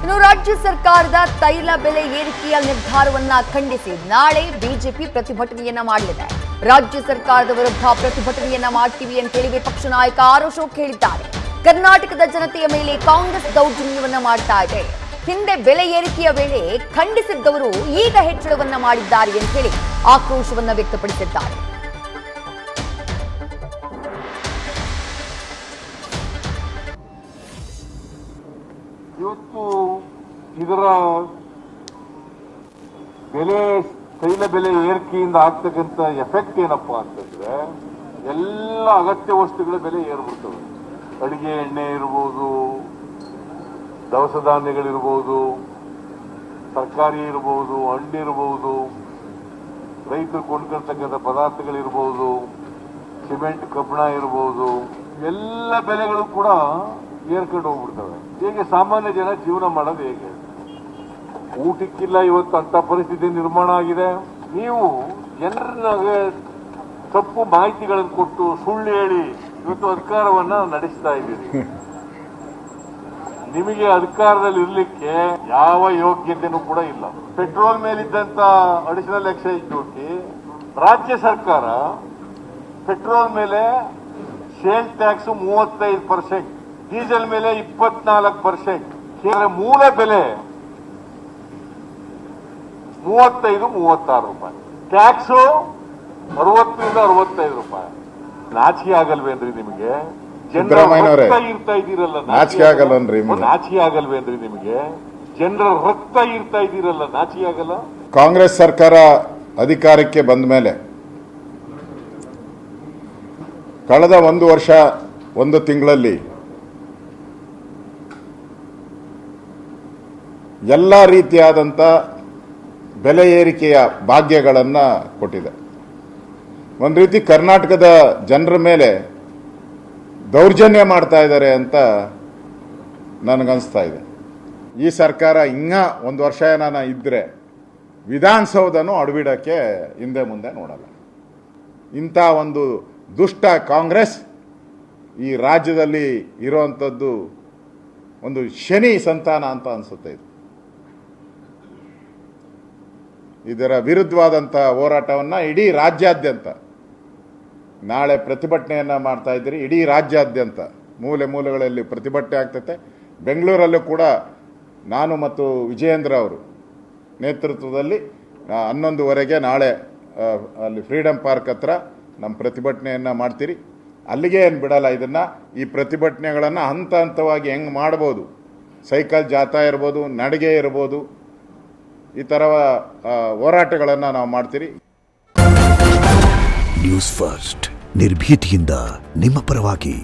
ಇನ್ನು ರಾಜ್ಯ ಸರ್ಕಾರದ ತೈಲ ಬೆಲೆ ಏರಿಕೆಯ ನಿರ್ಧಾರವನ್ನ ಖಂಡಿಸಿ ನಾಳೆ ಬಿಜೆಪಿ ಪ್ರತಿಭಟನೆಯನ್ನ ಮಾಡಲಿದೆ. ರಾಜ್ಯ ಸರ್ಕಾರದ ವಿರುದ್ಧ ಪ್ರತಿಭಟನೆಯನ್ನ ಮಾಡ್ತೀವಿ ಅಂತೇಳಿ ವಿಪಕ್ಷ ನಾಯಕ ಆರ್ ಅಶೋಕ್ ಹೇಳಿದ್ದಾರೆ. ಕರ್ನಾಟಕದ ಜನತೆಯ ಮೇಲೆ ಕಾಂಗ್ರೆಸ್ ದೌರ್ಜನ್ಯವನ್ನ ಮಾಡ್ತಾ ಇದೆ. ಹಿಂದೆ ಬೆಲೆ ಏರಿಕೆಯ ವೇಳೆ ಖಂಡಿಸಿದ್ದವರು ಈಗ ಹೆಚ್ಚಳವನ್ನ ಮಾಡಿದ್ದಾರೆ ಅಂತ ಹೇಳಿ ಆಕ್ರೋಶವನ್ನ ವ್ಯಕ್ತಪಡಿಸಿದ್ದಾರೆ. ಇವತ್ತು ಇದರ ಬೆಲೆ ತೈಲ ಬೆಲೆ ಏರಿಕೆಯಿಂದ ಆಗ್ತಕ್ಕಂಥ ಎಫೆಕ್ಟ್ ಏನಪ್ಪಾ ಅಂತಂದ್ರೆ ಎಲ್ಲ ಅಗತ್ಯ ವಸ್ತುಗಳ ಬೆಲೆ ಏರ್ಬಿಡ್ತವೆ. ಅಡಿಗೆ ಎಣ್ಣೆ ಇರ್ಬೋದು, ದವಸ ಧಾನ್ಯಗಳಿರ್ಬೋದು, ತರಕಾರಿ ಇರ್ಬೋದು, ಹಣ್ಣಿರ್ಬೋದು, ರೈತರು ಕೊಂಡ್ಕೊಳ್ತಕ್ಕಂಥ ಪದಾರ್ಥಗಳಿರ್ಬೋದು, ಸಿಮೆಂಟ್ ಕಬ್ಬಣ ಇರ್ಬೋದು, ಎಲ್ಲ ಬೆಲೆಗಳು ಕೂಡ ಏರ್ಕೊಂಡು ಹೋಗ್ಬಿಡ್ತವೆ. ಹೇಗೆ ಸಾಮಾನ್ಯ ಜನ ಜೀವನ ಮಾಡೋದು ಹೇಗೆ? ಊಟಕ್ಕಿಲ್ಲ ಇವತ್ತು ಅಂತ ಪರಿಸ್ಥಿತಿ ನಿರ್ಮಾಣ ಆಗಿದೆ. ನೀವು ಜನರಿಗೆ ತಪ್ಪು ಮಾಹಿತಿಗಳನ್ನು ಕೊಟ್ಟು ಸುಳ್ಳು ಹೇಳಿ ಇವತ್ತು ಅಧಿಕಾರವನ್ನ ನಡೆಸ್ತಾ ಇದ್ದೀರಿ. ನಿಮಗೆ ಅಧಿಕಾರದಲ್ಲಿ ಇರ್ಲಿಕ್ಕೆ ಯಾವ ಯೋಗ್ಯತೆನೂ ಕೂಡ ಇಲ್ಲ. ಪೆಟ್ರೋಲ್ ಮೇಲಿದ್ದಂತ ಅಡಿಷನಲ್ ಎಕ್ಸೈಸ್ ಡ್ಯೂಟಿ ರಾಜ್ಯ ಸರ್ಕಾರ ಪೆಟ್ರೋಲ್ ಮೇಲೆ ಸೇಲ್ ಟ್ಯಾಕ್ಸ್ 35%, ಡೀಸೆಲ್ ಮೇಲೆ 24%, ಮೂಲ ಬೆಲೆ 35-36 ರೂಪಾಯಿ, ಟ್ಯಾಕ್ಸು 60-65 ರೂಪಾಯಿ. ನಾಚಿಕೆ ಆಗಲ್ವೇನ್ರಿ ನಿಮಗೆ? ಜನರ ಇರ್ತಾ ಇದ್ದೀರಲ್ಲ, ನಾಚಿಕೆ ಆಗಲ್ವೇನ್ರಿ? ನಾಚಿಕೆ ಆಗಲ್ವೇನ್ರಿ ನಿಮಗೆ? ಜನರ ರಕ್ತ ಇರ್ತಾ ಇದ್ದೀರಲ್ಲ, ನಾಚಿಕೆ ಆಗಲ್ಲ? ಕಾಂಗ್ರೆಸ್ ಸರ್ಕಾರ ಅಧಿಕಾರಕ್ಕೆ ಬಂದ ಮೇಲೆ ಕಳೆದ 1 ವರ್ಷ 1 ತಿಂಗಳಲ್ಲಿ ಎಲ್ಲ ರೀತಿಯಾದಂಥ ಬೆಲೆ ಏರಿಕೆಯ ಭಾಗ್ಯಗಳನ್ನು ಕೊಟ್ಟಿದೆ. ಒಂದು ರೀತಿ ಕರ್ನಾಟಕದ ಜನರ ಮೇಲೆ ದೌರ್ಜನ್ಯ ಮಾಡ್ತಾ ಇದ್ದಾರೆ ಅಂತ ನನಗನ್ನಿಸ್ತಾ ಇದೆ. ಈ ಸರ್ಕಾರ ಇನ್ನೂ 1 ವರ್ಷ ಏನಾನ ಇದ್ದರೆ ವಿಧಾನಸೌಧನೂ ಅಡವಿಡೋಕ್ಕೆ ಹಿಂದೆ ಮುಂದೆ ನೋಡಲ್ಲ. ಇಂಥ ಒಂದು ದುಷ್ಟ ಕಾಂಗ್ರೆಸ್ ಈ ರಾಜ್ಯದಲ್ಲಿ ಇರುವಂಥದ್ದು ಒಂದು ಶನಿ ಸಂತಾನ ಅಂತ ಅನಿಸುತ್ತೆ. ಇದರ ವಿರುದ್ಧವಾದಂಥ ಹೋರಾಟವನ್ನು ಇಡೀ ರಾಜ್ಯಾದ್ಯಂತ ನಾಳೆ ಪ್ರತಿಭಟನೆಯನ್ನು ಮಾಡ್ತಾ ಇದ್ದೀರಿ. ಇಡೀ ರಾಜ್ಯಾದ್ಯಂತ ಮೂಲೆ ಮೂಲೆಗಳಲ್ಲಿ ಪ್ರತಿಭಟನೆ ಆಗ್ತೈತೆ. ಬೆಂಗಳೂರಲ್ಲೂ ಕೂಡ ನಾನು ಮತ್ತು ವಿಜಯೇಂದ್ರ ಅವರು ನೇತೃತ್ವದಲ್ಲಿ 11:30 ನಾಳೆ ಅಲ್ಲಿ ಫ್ರೀಡಮ್ ಪಾರ್ಕ್ ಹತ್ರ ನಮ್ಮ ಪ್ರತಿಭಟನೆಯನ್ನು ಮಾಡ್ತೀರಿ. ಅಲ್ಲಿಗೆ ಏನು ಬಿಡಲ್ಲ. ಇದನ್ನು ಈ ಪ್ರತಿಭಟನೆಗಳನ್ನು ಹಂತ ಹಂತವಾಗಿ ಹೆಂಗೆ ಮಾಡ್ಬೋದು, ಸೈಕಲ್ ಜಾಥಾ ಇರ್ಬೋದು, ನಡಿಗೆ ಇರ್ಬೋದು, ಈ ಥರ ಹೋರಾಟಗಳನ್ನು ನಾವು ಮಾಡ್ತೀರಿ. ನ್ಯೂಸ್ ಫಸ್ಟ್ ನಿರ್ಭೀತಿಯಿಂದ ನಿಮ್ಮ ಪರವಾಗಿ.